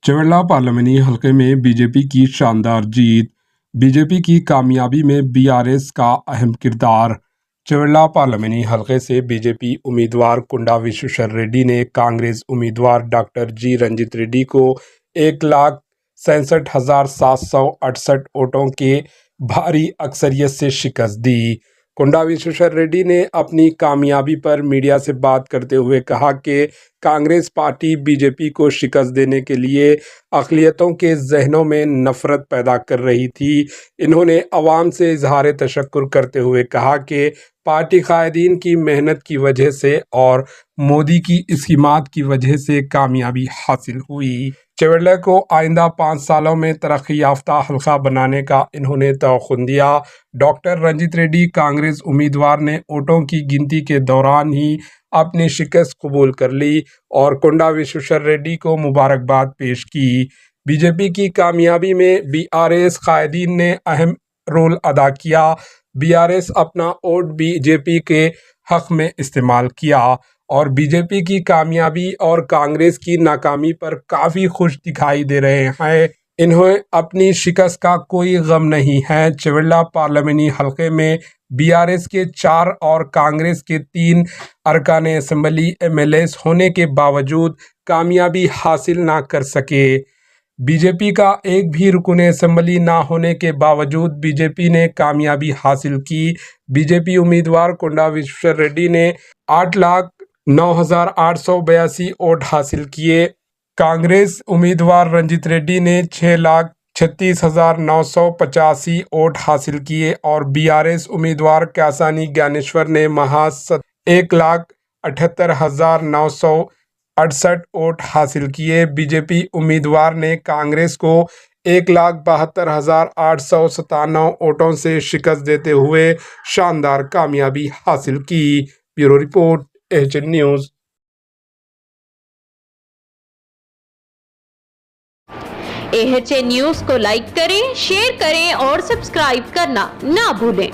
चवेला parliamentary हलके में BJP की शानदार जीत। बीजेपी की कामयाबी में बीआरएस का अहम किरदार। चवेला पार्लियामानी हलके से बीजेपी उम्मीदवार कुंडा विश्वेश्वर रेड्डी ने कांग्रेस उम्मीदवार डॉक्टर जी रंजीत रेड्डी को 1,67,768 वोटों के भारी अक्सरियत से शिकस्त दी। कुंडा विश्वेश्वर रेड्डी ने अपनी कामयाबी पर मीडिया से बात करते हुए कहा कि कांग्रेस पार्टी बीजेपी को शिकस्त देने के लिए अक़लियतों के जहनों में नफरत पैदा कर रही थी। इन्होंने अवाम से इजहार तशक्कुर करते हुए कहा कि पार्टी कायदीन की मेहनत की वजह से और मोदी की स्कीमात की वजह से कामयाबी हासिल हुई। चवेला को आइंदा 5 सालों में तरक्की याफ्ता हल्का बनाने का इन्होंने तवक्कुन दिया। डॉक्टर रंजीत रेड्डी कांग्रेस उम्मीदवार ने वोटों की गिनती के दौरान ही अपनी शिकस्त कबूल कर ली और कुंडा विश्वेश्वर रेड्डी को मुबारकबाद पेश की। बीजेपी की कामयाबी में बीआरएस कायदीन ने अहम रोल अदा किया। बीआरएस अपना वोट बीजेपी के हक में इस्तेमाल किया और बीजेपी की कामयाबी और कांग्रेस की नाकामी पर काफ़ी खुश दिखाई दे रहे हैं। इन्हें अपनी शिकस्त का कोई गम नहीं है। चवेला पार्लियामानी हलके में बीआरएस के 4 और कांग्रेस के 3 अरकान असम्बली एमएलएस होने के बावजूद कामयाबी हासिल ना कर सके। बीजेपी का एक भी रुकन असम्बली ना होने के बावजूद बीजेपी ने कामयाबी हासिल की। बीजेपी उम्मीदवार कुंडा विश्वेश्वर रेड्डी ने 8,09,882 वोट हासिल किए। कांग्रेस उम्मीदवार रंजीत रेड्डी ने 6,36,985 वोट हासिल किए और बीआरएस उम्मीदवार कासानी ज्ञानेश्वर ने महज 1,78,968 वोट हासिल किए। बीजेपी उम्मीदवार ने कांग्रेस को 1,72,897 वोटों से शिकस्त देते हुए शानदार कामयाबी हासिल की। Bureau report HN news. HN news को लाइक करें, शेयर करें और सब्सक्राइब करना ना भूलें।